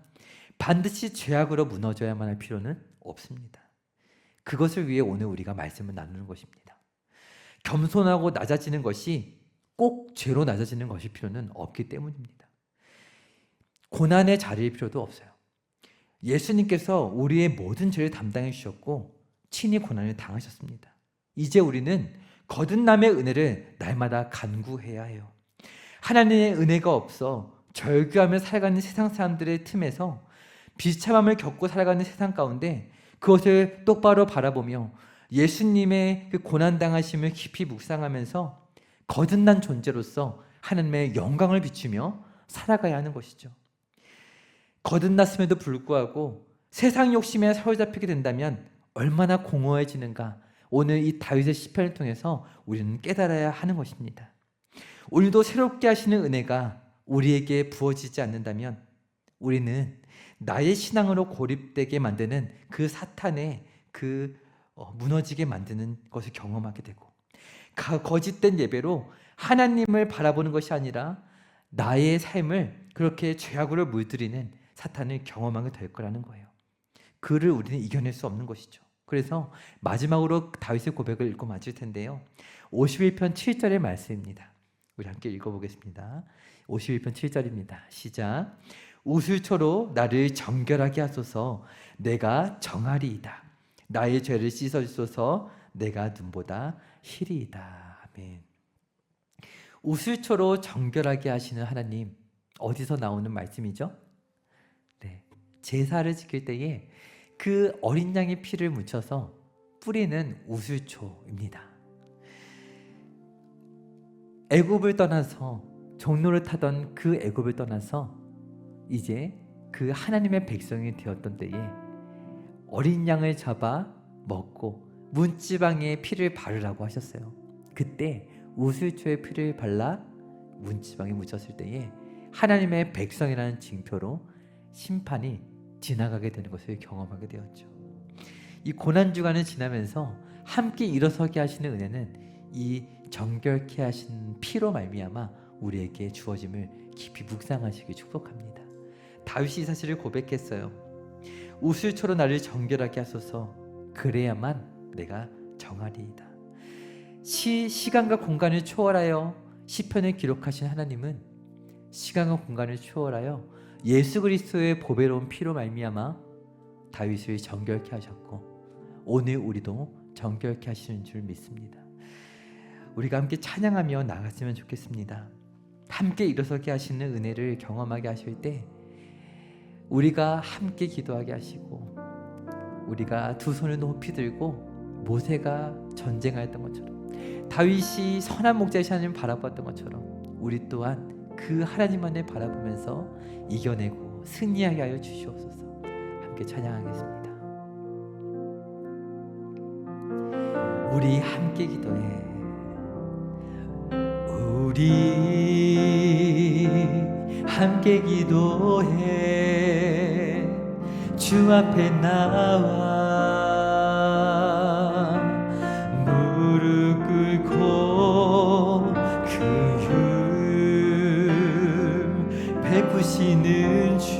반드시 죄악으로 무너져야만 할 필요는 없습니다. 그것을 위해 오늘 우리가 말씀을 나누는 것입니다. 겸손하고 낮아지는 것이 꼭 죄로 낮아지는 것이 필요는 없기 때문입니다. 고난의 자리일 필요도 없어요. 예수님께서 우리의 모든 죄를 담당해 주셨고 친히 고난을 당하셨습니다. 이제 우리는 거듭남의 은혜를 날마다 간구해야 해요. 하나님의 은혜가 없어 절규하며 살아가는 세상 사람들의 틈에서 비참함을 겪고 살아가는 세상 가운데 그것을 똑바로 바라보며 예수님의 그 고난당하심을 깊이 묵상하면서 거듭난 존재로서 하나님의 영광을 비추며 살아가야 하는 것이죠. 거듭났음에도 불구하고 세상 욕심에 사로잡히게 된다면 얼마나 공허해지는가, 오늘 이 다윗의 시편을 통해서 우리는 깨달아야 하는 것입니다. 오늘도 새롭게 하시는 은혜가 우리에게 부어지지 않는다면 우리는 나의 신앙으로 고립되게 만드는 그 사탄의 무너지게 만드는 것을 경험하게 되고, 거짓된 예배로 하나님을 바라보는 것이 아니라 나의 삶을 그렇게 죄악으로 물들이는 사탄을 경험하게 될 거라는 거예요. 그를 우리는 이겨낼 수 없는 것이죠. 그래서 마지막으로 다윗의 고백을 읽고 마칠 텐데요. 51편 7절의 말씀입니다. 우리 함께 읽어보겠습니다. 51편 7절입니다. 시작. 우슬초로 나를 정결하게 하소서. 내가 정하리이다. 나의 죄를 씻어주소서. 내가 눈보다 희리이다. 아멘. 우슬초로 정결하게 하시는 하나님, 어디서 나오는 말씀이죠? 네, 제사를 지킬 때에 그 어린 양의 피를 묻혀서 뿌리는 우슬초입니다. 애굽을 떠나서 종로를 타던 그 애굽을 떠나서 이제 그 하나님의 백성이 되었던 때에 어린 양을 잡아 먹고 문지방에 피를 바르라고 하셨어요. 그때 우슬초에 피를 발라 문지방에 묻혔을 때에 하나님의 백성이라는 징표로 심판이 지나가게 되는 것을 경험하게 되었죠. 이 고난주간을 지나면서 함께 일어서게 하시는 은혜는 이 정결케 하신 피로 말미암아 우리에게 주어짐을 깊이 묵상하시길 축복합니다. 다윗이 사실을 고백했어요. 우슬초로 나를 정결하게 하소서. 그래야만 내가 정하리이다. 시간과 공간을 초월하여 시편을 기록하신 하나님은 시간과 공간을 초월하여 예수 그리스도의 보배로운 피로 말미암아 다윗을 정결케 하셨고 오늘 우리도 정결케 하시는 줄 믿습니다. 우리가 함께 찬양하며 나갔으면 좋겠습니다. 함께 일어서게 하시는 은혜를 경험하게 하실 때 우리가 함께 기도하게 하시고 우리가 두 손을 높이 들고 모세가 전쟁하였던 것처럼 다윗이 선한 목자이신 하나님을 바라봤던 것처럼 우리 또한 그 하나님만을 바라보면서 이겨내고 승리하게 하여 주시옵소서. 함께 찬양하겠습니다. 우리 함께 기도해. 우리 함께 기도해. 주 앞에 나와 무릎 꿇고 그 베푸시는 주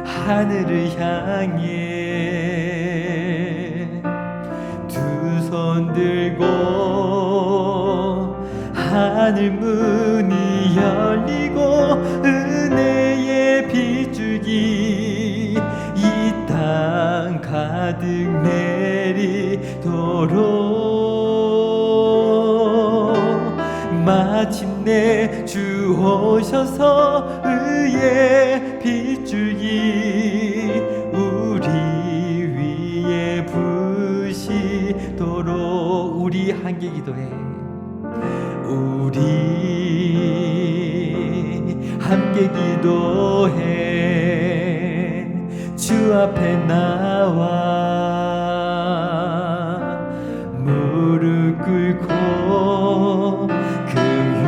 하늘을 향해 두 손 들고 하늘 문이 열리고 은혜의 빗줄기 이 땅 가득 내리도록 마침내 주 오셔서 의의 빗줄기 우리 위에 부시도록 우리 함께 기도해. 우리 함께 기도해. 주 앞에 나와 무릎 꿇고 긍휼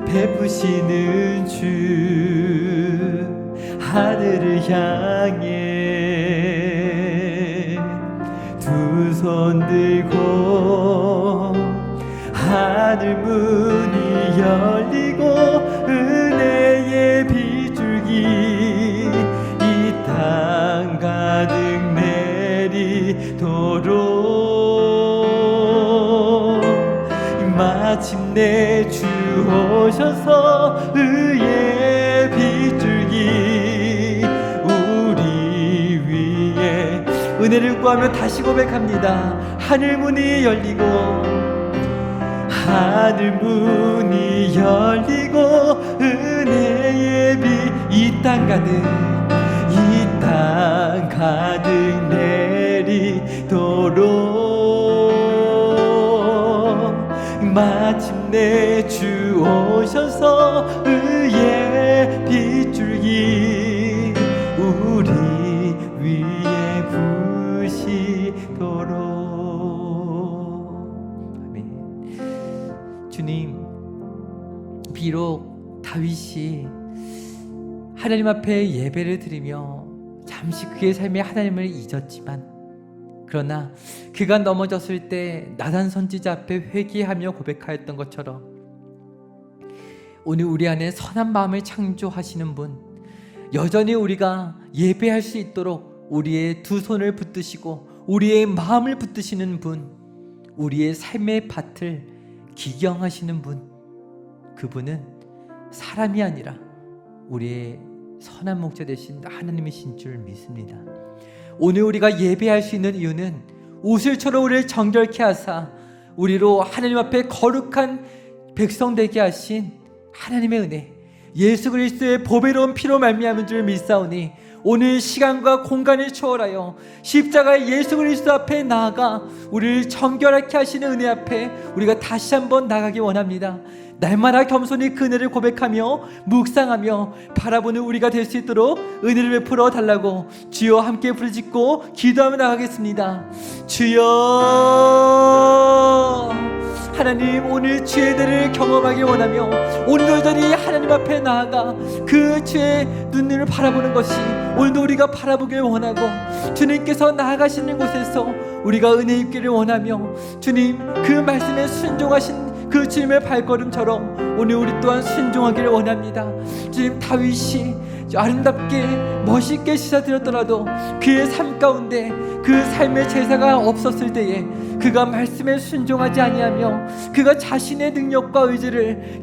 베푸시는 주 하늘을 향해 두 손 들고 하늘 문이 열리고 은혜의 빗줄기 이 땅 가득 내리도록 마침내 주 오셔서 의의 빗줄기 우리 위에 은혜를 구하며 다시 고백합니다. 하늘 문이 열리고 하늘 문이 열리고 은혜의 빛 이 땅 가득 내리도록 마침내 주 오셔서 의의 빗줄기 우리 위에 부시도록. 아멘. 주님, 비록 다윗이 하나님 앞에 예배를 드리며 잠시 그의 삶에 하나님을 잊었지만 그러나 그가 넘어졌을 때 나단 선지자 앞에 회개하며 고백하였던 것처럼 오늘 우리 안에 선한 마음을 창조하시는 분, 여전히 우리가 예배할 수 있도록 우리의 두 손을 붙드시고 우리의 마음을 붙드시는 분, 우리의 삶의 밭을 기경하시는 분, 그분은 사람이 아니라 우리의 선한 목자 되신 하나님이신 줄 믿습니다. 오늘 우리가 예배할 수 있는 이유는 우슬처럼 우리를 정결케 하사 우리로 하나님 앞에 거룩한 백성 되게 하신 하나님의 은혜, 예수 그리스도의 보배로운 피로 말미암은 줄 믿사오니 오늘 시간과 공간을 초월하여 십자가의 예수 그리스도 앞에 나아가 우리를 정결하게 하시는 은혜 앞에 우리가 다시 한번 나가기 원합니다. 날마다 겸손히 그 은혜를 고백하며 묵상하며 바라보는 우리가 될 수 있도록 은혜를 베풀어 달라고 주여 함께 부르짖고 기도하며 나가겠습니다. 주여, 하나님, 오늘 주의 은혜를 경험하기 원하며 오늘도 여전히 하나님 앞에 나아가 그 주의 눈을 바라보는 것이 오늘도 우리가 바라보길 원하고, 주님께서 나아가시는 곳에서 우리가 은혜 입기를 원하며, 주님 그 말씀에 순종하신 그 주님의 발걸음처럼 오늘 우리 또한 순종하기를 원합니다. 주님, 다윗이 아름답게 멋있게 시사드렸더라도 그의 삶 가운데 그 삶의 제사가 없었을 때에 그가 말씀에 순종하지 아니하며 그가 자신의 능력과 의지를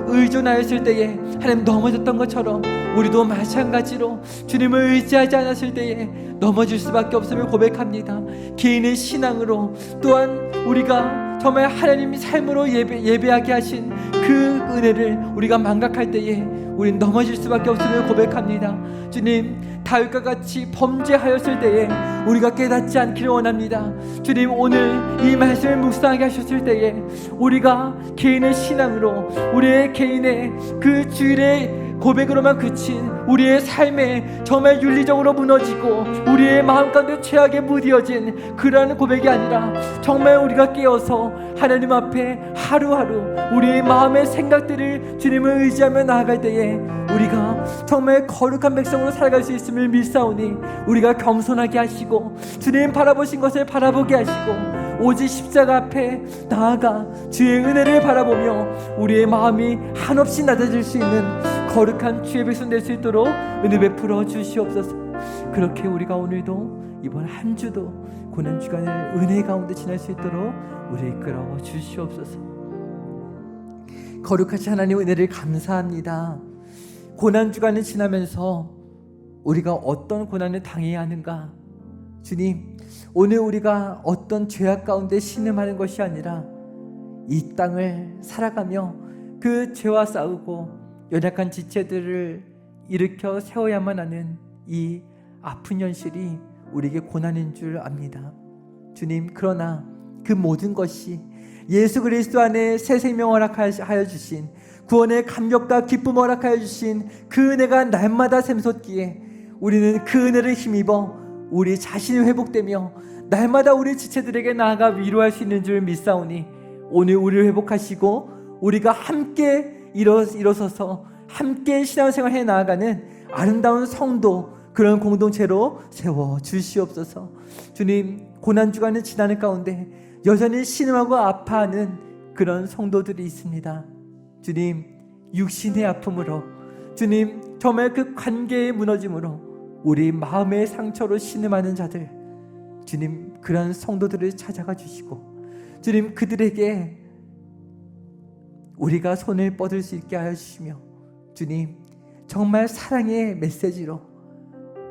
의존하였을 때에 하나님 넘어졌던 것처럼 우리도 마찬가지로 주님을 의지하지 않았을 때에 넘어질 수밖에 없음을 고백합니다. 개인의 신앙으로 또한 우리가 정말 하나님이 삶으로 예배하게 하신 그 은혜를 우리가 망각할 때에 우린 넘어질 수밖에 없음을 고백합니다. 주님, 다윗과 같이 범죄하였을 때에 우리가 깨닫지 않기를 원합니다. 주님, 오늘 이 말씀을 묵상하게 하셨을 때에 우리가 개인의 신앙으로 우리의 개인의 그 주일의 고백으로만 그친 우리의 삶에 정말 윤리적으로 무너지고 우리의 마음 가운데 최악에 무뎌진 그러한 고백이 아니라 정말 우리가 깨어서 하나님 앞에 하루하루 우리의 마음의 생각들을 주님을 의지하며 나아갈 때에 우리가 정말 거룩한 백성으로 살아갈 수 있음을 믿사오니 우리가 겸손하게 하시고 주님 바라보신 것을 바라보게 하시고 오직 십자가 앞에 나아가 주의 은혜를 바라보며 우리의 마음이 한없이 낮아질 수 있는 거룩한 주의 백성 될 수 있도록 은혜 베풀어 주시옵소서. 그렇게 우리가 오늘도 이번 한 주도 고난주간을 은혜 가운데 지날 수 있도록 우리 이끌어 주시옵소서. 거룩하신 하나님 은혜를 감사합니다. 고난주간을 지나면서 우리가 어떤 고난을 당해야 하는가? 주님, 오늘 우리가 어떤 죄악 가운데 신음하는 것이 아니라 이 땅을 살아가며 그 죄와 싸우고 연약한 지체들을 일으켜 세워야만 하는 이 아픈 현실이 우리에게 고난인 줄 압니다. 주님, 그러나 그 모든 것이 예수 그리스도 안에 새 생명 허락하여 주신 구원의 감격과 기쁨 허락하여 주신 그 은혜가 날마다 샘솟기에 우리는 그 은혜를 힘입어 우리 자신이 회복되며 날마다 우리 지체들에게 나아가 위로할 수 있는 줄 믿사오니 오늘 우리를 회복하시고 우리가 함께 일어서서 함께 신앙생활 해 나아가는 아름다운 성도, 그런 공동체로 세워 주시옵소서. 주님, 고난주간을 지나는 가운데 여전히 신음하고 아파하는 그런 성도들이 있습니다. 주님, 육신의 아픔으로, 주님 정말 그 관계의 무너짐으로 우리 마음의 상처로 신음하는 자들, 주님 그런 성도들을 찾아가 주시고 주님 그들에게 우리가 손을 뻗을 수 있게 하여 주시며 주님 정말 사랑의 메시지로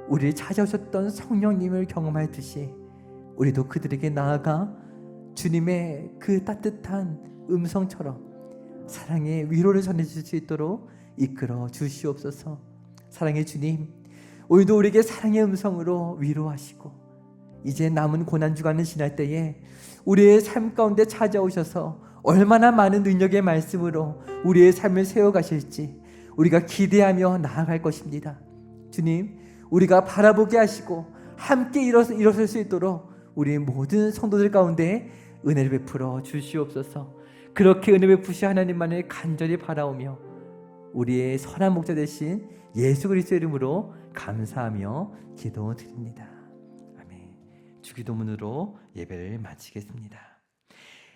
우리를 찾아오셨던 성령님을 경험하듯이 우리도 그들에게 나아가 주님의 그 따뜻한 음성처럼 사랑의 위로를 전해줄 수 있도록 이끌어 주시옵소서. 사랑의 주님, 오늘도 우리에게 사랑의 음성으로 위로하시고 이제 남은 고난주간을 지날 때에 우리의 삶 가운데 찾아오셔서 얼마나 많은 능력의 말씀으로 우리의 삶을 세워가실지 우리가 기대하며 나아갈 것입니다. 주님, 우리가 바라보게 하시고 함께 일어설 수 있도록 우리 모든 성도들 가운데 은혜를 베풀어 주시옵소서. 그렇게 은혜 베푸시 하나님만을 간절히 바라오며 우리의 선한 목자 되신 예수 그리스도의 이름으로 감사하며 기도드립니다. 아멘. 주기도문으로 예배를 마치겠습니다.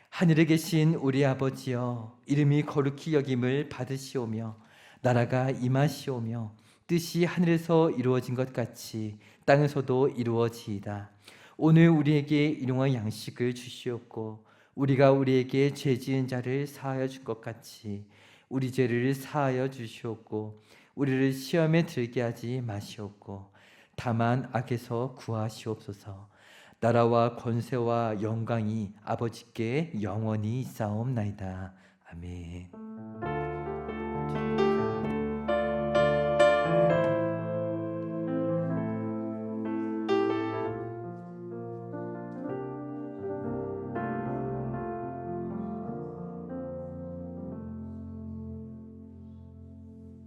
하늘에 계신 우리 아버지여, 이름이 거룩히 여김을 받으시오며 나라가 임하시오며 뜻이 하늘에서 이루어진 것 같이 땅에서도 이루어지이다. 오늘 우리에게 일용할 양식을 주시옵고 우리가 우리에게 죄 지은 자를 사하여 준 것 같이 우리 죄를 사하여 주시옵고 우리를 시험에 들게 하지 마시옵고 다만 악에서 구하시옵소서. 나라와 권세와 영광이 아버지께 영원히 있사옵나이다. 아멘.